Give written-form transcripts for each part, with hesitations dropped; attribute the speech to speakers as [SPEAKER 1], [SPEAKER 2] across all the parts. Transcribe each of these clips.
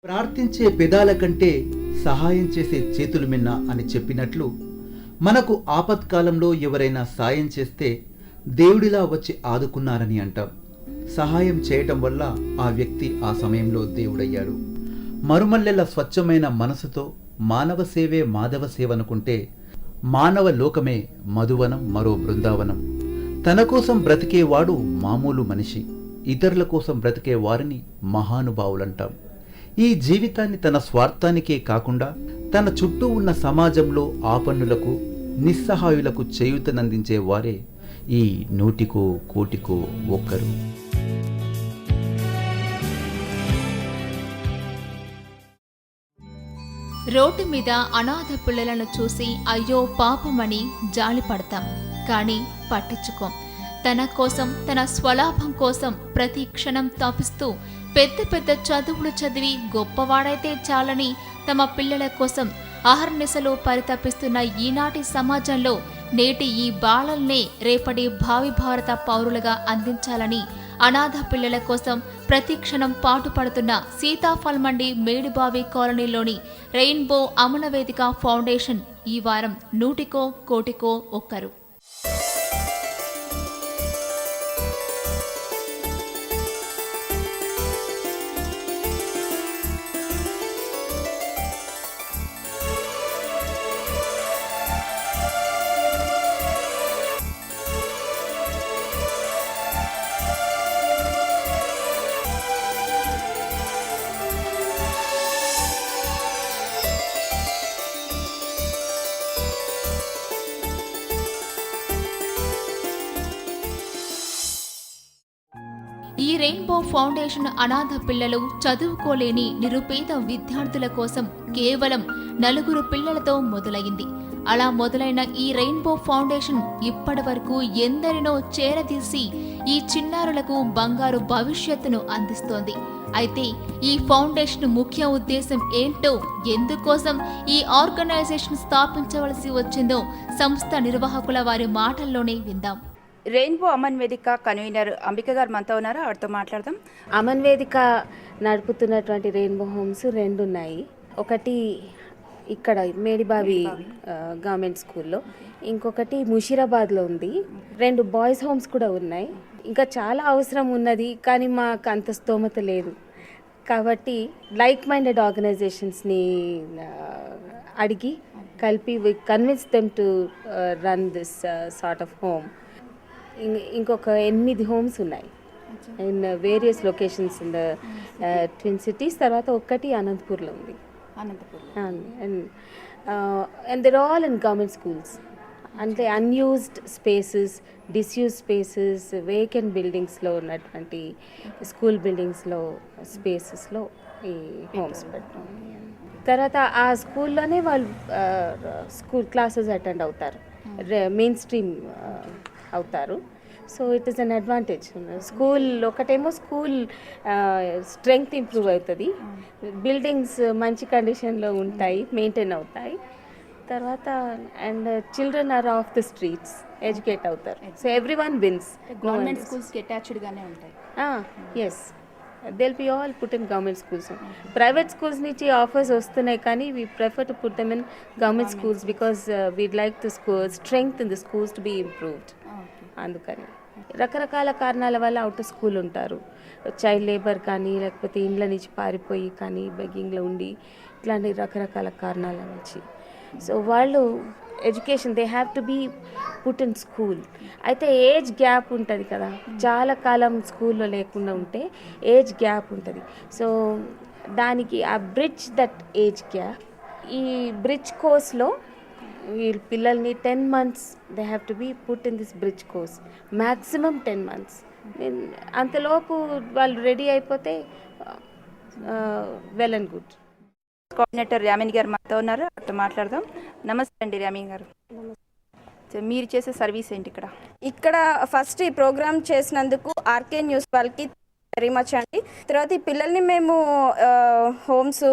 [SPEAKER 1] ప్రార్థించే పెదాల కంటే సహాయం చేసే చేతులు మిన్న అని చెప్పినట్లు మనకు ఆపత్కాలంలో ఎవరైనా సాయం చేస్తే దేవుడిలా వచ్చి ఆదుకున్నారని అంటాం. సహాయం చేయటం వల్ల ఆ వ్యక్తి ఆ సమయంలో దేవుడయ్యాడు. మరుమల్లెల స్వచ్ఛమైన మనసుతో మానవ సేవే మాధవ సేవనుకుంటే మానవ లోకమే మధువనం, మరో బృందావనం. తన కోసం బ్రతికేవాడు మామూలు మనిషి, ఇతరుల కోసం బ్రతికే వారిని మహానుభావులంటాం. ఈ జీవితాన్ని తన స్వార్థానికే కాకుండా తన చుట్టూ ఉన్న సమాజంలో ఆపన్నులకు, నిస్సహాయులకు చేయూతనందించే వారే ఈ నూటికో కోటికో ఒక్కరు.
[SPEAKER 2] రోడ్డు మీద అనాథ పిల్లలను చూసి అయ్యో పాపమని జాలిపడతాం, కానీ పట్టించుకోం. తన కోసం, తన స్వలాభం కోసం ప్రతి క్షణం తపిస్తూ పెద్ద పెద్ద చదువులు చదివి గొప్పవాడైతే చాలని తమ పిల్లల కోసం అహర్నిశలు పరితపిస్తున్న ఈనాటి సమాజంలో నేటి ఈ బాలల్నే రేపటి భావి భారత పౌరులుగా అందించాలని అనాథ పిల్లల కోసం ప్రతి క్షణం పాటుపడుతున్న సీతాఫల్ మండి మేడిబావి కాలనీలోని రెయిన్బో అమల వేదిక ఫౌండేషన్ ఈ వారం నూటికో కోటికో ఒక్కరు. ఈ రెయిన్బో ఫౌండేషన్ అనాథ పిల్లలు, చదువుకోలేని నిరుపేద విద్యార్థుల కోసం కేవలం 4 పిల్లలతో మొదలైంది. అలా మొదలైన ఈ రెయిన్బో ఫౌండేషన్ ఇప్పటి వరకు ఎందరినో చేరదీసి ఈ చిన్నారులకు బంగారు భవిష్యత్తును అందిస్తోంది. అయితే ఈ ఫౌండేషన్ ముఖ్య ఉద్దేశం ఏంటో, ఎందుకోసం ఈ ఆర్గనైజేషన్ స్థాపించవలసి వచ్చిందో సంస్థ నిర్వాహకుల వారి మాటల్లోనే విందాం.
[SPEAKER 3] రెయిన్బో అమన్ వేదిక కన్వీనర్ అంబిక గారు మనతో ఉన్నారు, ఆవిడతో మాట్లాడదాం.
[SPEAKER 4] అమన్ వేదిక నడుపుతున్నటువంటి రెయిన్బో హోమ్స్ 2 ఉన్నాయి. ఒకటి ఇక్కడ మేడిబావి గవర్నమెంట్ స్కూల్లో, ఇంకొకటి ముషీరాబాద్లో ఉంది. 2 బాయ్స్ హోమ్స్ కూడా ఉన్నాయి. ఇంకా చాలా అవసరం ఉన్నది, కానీ మాకు అంత స్తోమత లేదు. కాబట్టి లైక్ మైండెడ్ ఆర్గనైజేషన్స్ని అడిగి కలిపి convince them to run this sort of home. ఇంకొక 8 హోమ్స్ ఉన్నాయి in various locations in the twin cities. తర్వాత ఒక్కటి అనంతపూర్లో ఉంది. And they're all in government schools. అంటే unused spaces, disuse spaces, vacant బిల్డింగ్స్లో ఉన్నటువంటి స్కూల్ బిల్డింగ్స్లో స్పేసెస్లో ఈ హోమ్స్ పెట్టాం. తర్వాత ఆ స్కూల్లోనే వాళ్ళు స్కూల్ క్లాసెస్ అటెండ్ అవుతారు, మెయిన్ స్ట్రీమ్ అవుతారు. So it is an advantage. School ఒకటేమో స్కూల్ స్ట్రెంగ్త్ ఇంప్రూవ్ అవుతుంది, బిల్డింగ్స్ మంచి కండిషన్లో ఉంటాయి, మెయింటైన్ అవుతాయి. తర్వాత and children are off the streets, educate అవుతారు. So everyone wins.
[SPEAKER 3] Government స్కూల్స్కి అటాచ్డ్గానే ఉంటాయి.
[SPEAKER 4] Yes, they'll be all put in government schools. Private schools నుంచి ఆఫర్స్ వస్తున్నాయి, కానీ we prefer to put them in government schools because we'd like the strength in the schools to be improved. అందుకని రకరకాల కారణాల వల్ల అవుట్ ఆఫ్ స్కూల్ ఉంటారు. Child labour కానీ, లేకపోతే ఇండ్ల నుంచి పారిపోయి కానీ, బెగ్గింగ్లో ఉండి, ఇట్లాంటి రకరకాల కారణాల నుంచి. సో వాళ్ళు education they have to be put in school. అయితే ఏజ్ గ్యాప్ ఉంటుంది కదా, చాలా కాలం స్కూల్లో లేకుండా ఉంటే ఏజ్ గ్యాప్ ఉంటుంది. సో దానికి ఆ బ్రిడ్జ్ దట్ ఏజ్ గ్యాప్, ఈ బ్రిడ్జ్ కోర్స్లో వీళ్ళ పిల్లల్ని 10 months they have to be put in this bridge course, maximum 10 months. అంతలోపు వాళ్ళు రెడీ అయిపోతే well and good.
[SPEAKER 3] Coordinator Yamini గారు మనతో ఉన్నారు, అటు మాట్లాడదాం. నమస్తే అండి యామిని గారు. మీరు చేసే సర్వీస్ ఏంటి ఇక్కడ?
[SPEAKER 5] ఇక్కడ ఫస్ట్ ఈ ప్రోగ్రామ్ చేసినందుకు ఆర్కే న్యూస్ వాళ్ళకి వెరీ మచ్ అండి. తర్వాత ఈ పిల్లల్ని మేము హోమ్స్,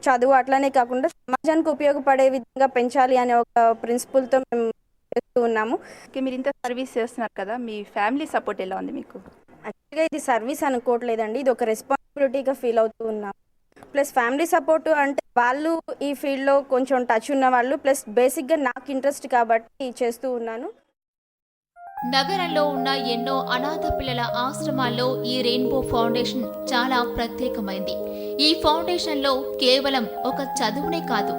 [SPEAKER 5] చదువు అట్లనే కాకుండా సమాజానికి ఉపయోగపడే విధంగా పెంచాలి అనే ఒక ప్రిన్సిపల్తో మేము చేస్తూ ఉన్నాము.
[SPEAKER 3] మీరు ఇంత సర్వీస్ చేస్తున్నారు కదా, మీ ఫ్యామిలీ సపోర్ట్ ఎలా ఉంది మీకు?
[SPEAKER 5] యాక్చువల్గా ఇది సర్వీస్ అనుకోవట్లేదండి, ఇది ఒక రెస్పాన్సిబిలిటీగా ఫీల్ అవుతూ ఉన్నాము. ప్లస్ ఫ్యామిలీ సపోర్ట్ అంటే వాళ్ళు ఈ ఫీల్డ్లో కొంచెం టచ్ ఉన్న వాళ్ళు, ప్లస్ బేసిక్గా నాకు ఇంట్రెస్ట్ కాబట్టి చేస్తూ ఉన్నాను.
[SPEAKER 2] నగరంలో ఉన్న ఎన్నో అనాథ పిల్లల ఆశ్రమాల్లో ఈ రెయిన్బో ఫౌండేషన్ చాలా ప్రత్యేకమైంది. ఈ ఫౌండేషన్లో కేవలం ఒక చదువునే కాదు,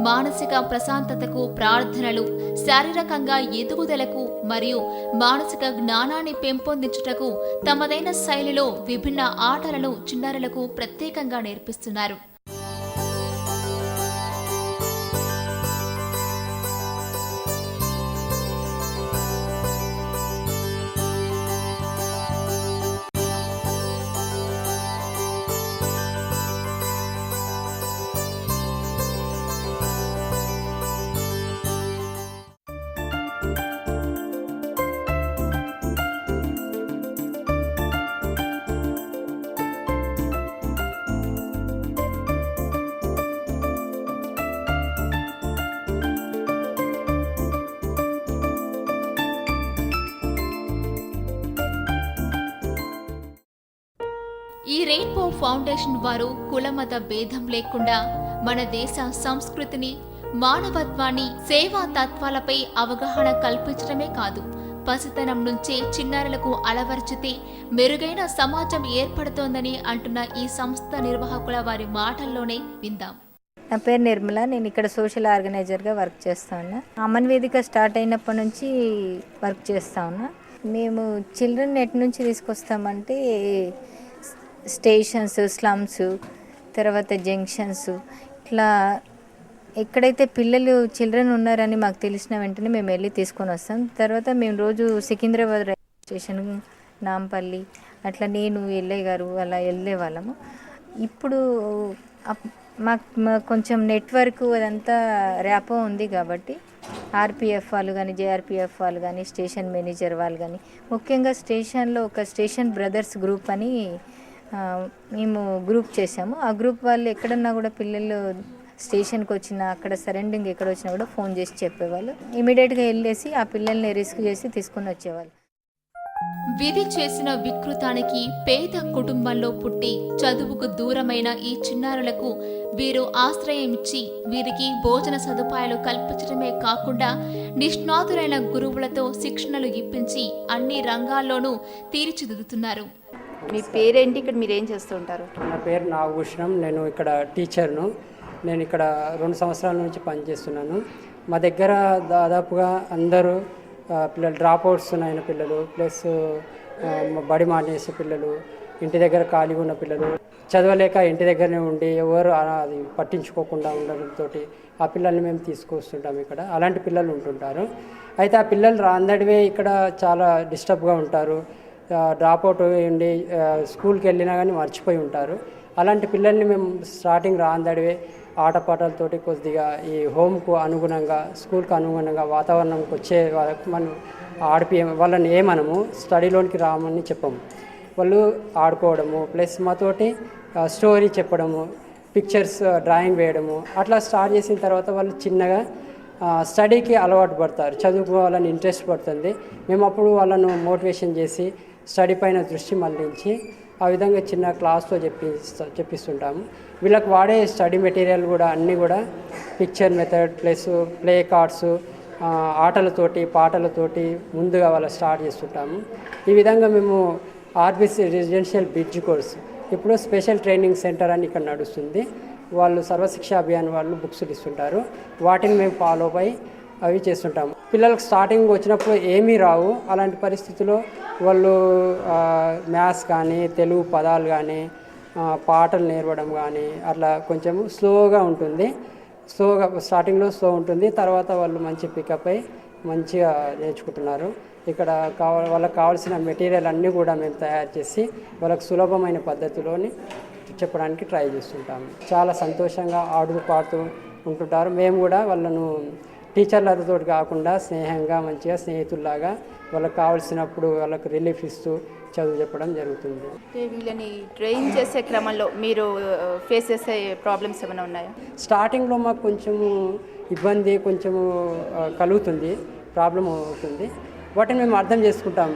[SPEAKER 2] మానసిక ప్రశాంతతకు, ప్రార్థనలు, శారీరకంగా ఎదుగుదలకు మరియు మానసిక జ్ఞానాన్ని పెంపొందించుటకు తమదైన శైలిలో విభిన్న ఆటలను చిన్నారులకు ప్రత్యేకంగా నేర్పిస్తున్నారు. ఈ రెయిన్బో ఫౌండేషన్ వారు కులమత భేదం లేకుండా మన దేశ సంస్కృతిని, మానవత్వాన్ని, సేవా తత్వాలపై అవగాహన కల్పించడమే కాదు, పసితనం నుంచే చిన్నారులకు అలవర్చితే మెరుగైన సమాజం ఏర్పడుతోందని అంటున్న ఈ సంస్థ నిర్వాహకుల వారి మాటల్లోనే విందాం.
[SPEAKER 6] నా పేరు నిర్మల. నేను ఇక్కడ సోషల్ ఆర్గనైజర్గా వర్క్ చేస్తా ఉన్నా. అమన్ వేదిక స్టార్ట్ అయినప్పటి నుంచి వర్క్ చేస్తా ఉన్నా. మేము చిల్డ్రన్ ఎటు నుంచి తీసుకొస్తామంటే స్టేషన్స్, స్లమ్స్, తర్వాత జంక్షన్స్, ఇట్లా ఎక్కడైతే చిల్డ్రన్ ఉన్నారని మాకు తెలిసిన వెంటనే మేము వెళ్ళి తీసుకొని వస్తాం. తర్వాత మేము రోజు సికింద్రాబాద్ రైల్వే స్టేషన్, నాంపల్లి, అట్లా నేను ఎల్లయ్య గారు అలా వెళ్ళే వాళ్ళము. ఇప్పుడు మాకు కొంచెం నెట్వర్క్ అదంతా ర్యాపో ఉంది కాబట్టి ఆర్పిఎఫ్ వాళ్ళు కానీ, జేఆర్పిఎఫ్ వాళ్ళు కానీ, స్టేషన్ మేనేజర్ వాళ్ళు కానీ, ముఖ్యంగా స్టేషన్లో ఒక స్టేషన్ బ్రదర్స్ గ్రూప్ అని మేము గ్రూప్ చేసాము. ఆ గ్రూప్ వాళ్ళు ఎక్కడన్నా కూడా పిల్లలు స్టేషన్కి వచ్చినా, అక్కడ సరౌండింగ్ ఎక్కడ వచ్చినా కూడా ఫోన్ చేసి చెప్పేవాళ్ళు. ఇమీడియట్గా వెళ్ళేసి ఆ పిల్లల్ని రెస్క్యూ చేసి తీసుకొని వచ్చేవాళ్ళు.
[SPEAKER 2] విధి చేసిన వికృతానికి పేద కుటుంబంలో పుట్టి చదువుకు దూరమైన ఈ చిన్నారులకు వీరు ఆశ్రయం ఇచ్చి వీరికి భోజన సదుపాయాలు కల్పించడమే కాకుండా నిష్ణాతులైన గురువులతో శిక్షణలు ఇప్పించి అన్ని రంగాల్లోనూ తీర్చిదిద్దుతున్నారు.
[SPEAKER 3] మీ పేరేంటి, ఇక్కడ మీరు ఏం చేస్తూ ఉంటారు?
[SPEAKER 7] నా పేరు నాగభూషణం. నేను ఇక్కడ టీచర్ను. నేను ఇక్కడ 2 సంవత్సరాల నుంచి పనిచేస్తున్నాను. మా దగ్గర దాదాపుగా అందరూ పిల్లలు డ్రాప్అవుట్స్ అయిన పిల్లలు, ప్లస్ బడి మానేసే పిల్లలు, ఇంటి దగ్గర ఖాళీగా ఉన్న పిల్లలు, చదవలేక ఇంటి దగ్గరనే ఉండి ఎవరు అది పట్టించుకోకుండా ఉండడంతో ఆ పిల్లల్ని మేము తీసుకొస్తుంటాం. ఇక్కడ అలాంటి పిల్లలు ఉంటుంటారు. అయితే ఆ పిల్లలు రాందడివే ఇక్కడ చాలా డిస్టర్బ్గా ఉంటారు. డ్రాప్అవుట్ ఉండి స్కూల్కి వెళ్ళినా కానీ మర్చిపోయి ఉంటారు. అలాంటి పిల్లల్ని మేము స్టార్టింగ్ రాందడివే ఆటపాటలతోటి కొద్దిగా ఈ హోమ్కు అనుగుణంగా, స్కూల్కి అనుగుణంగా వాతావరణంకి వచ్చే వాళ్ళకి మనం వాళ్ళని ఏమనము స్టడీలోనికి రామని చెప్పము. వాళ్ళు ఆడుకోవడము, ప్లస్ మాతోటి స్టోరీ చెప్పడము, పిక్చర్స్ డ్రాయింగ్ వేయడము, అట్లా స్టార్ట్ చేసిన తర్వాత వాళ్ళు చిన్నగా స్టడీకి అలవాటు పడతారు. చదువుకోవాలని ఇంట్రెస్ట్ పడుతుంది. మేము అప్పుడు వాళ్ళను మోటివేషన్ చేసి స్టడీ పైన దృష్టి మళ్లించి ఆ విధంగా చిన్న క్లాస్తో చెప్పిస్తుంటాము. వీళ్ళకి వాడే స్టడీ మెటీరియల్ కూడా అన్నీ కూడా picture method plus play cards, ఆటలతోటి పాటలతోటి ముందుగా వాళ్ళ స్టార్ట్ చేస్తుంటాము. ఈ విధంగా మేము ఆర్బీసీ రెసిడెన్షియల్ బ్రిడ్జ్ కోర్స్ ఇప్పుడు స్పెషల్ ట్రైనింగ్ సెంటర్ అని ఇక్కడ నడుస్తుంది. వాళ్ళు సర్వశిక్ష అభియాన్ వాళ్ళు బుక్స్ ఇస్తుంటారు. వాటిని మేము ఫాలో అయి అవి చేస్తుంటాము. పిల్లలకు స్టార్టింగ్ వచ్చినప్పుడు ఏమీ రావు. అలాంటి పరిస్థితుల్లో వాళ్ళు మ్యాథ్స్ కానీ, తెలుగు పదాలు కానీ, పాటలు నేర్వడం కానీ అట్లా కొంచెం స్లోగా ఉంటుంది. స్టార్టింగ్లో స్లో ఉంటుంది. తర్వాత వాళ్ళు మంచి పికప్ అయి మంచిగా నేర్చుకుంటున్నారు. ఇక్కడ వాళ్ళకి కావాల్సిన మెటీరియల్ అన్నీ కూడా మేము తయారు చేసి వాళ్ళకు సులభమైన పద్ధతిలోని చెప్పడానికి ట్రై చేస్తుంటాము. చాలా సంతోషంగా ఆడుతూ పాడుతూ ఉంటుంటారు. మేము కూడా వాళ్ళను టీచర్లతో కాకుండా స్నేహంగా, మంచిగా స్నేహితుల్లాగా వాళ్ళకి కావాల్సినప్పుడు వాళ్ళకి రిలీఫ్ ఇస్తూ చదువు చెప్పడం జరుగుతుంది.
[SPEAKER 3] వీళ్ళని ట్రైన్ చేసే క్రమంలో మీరు ఫేస్ చేసే ప్రాబ్లమ్స్ ఏమైనా ఉన్నాయా?
[SPEAKER 7] స్టార్టింగ్లో మాకు కొంచెము ఇబ్బంది కొంచెము కలుగుతుంది, ప్రాబ్లం అవుతుంది. వాటిని మేము అర్థం చేసుకుంటాము.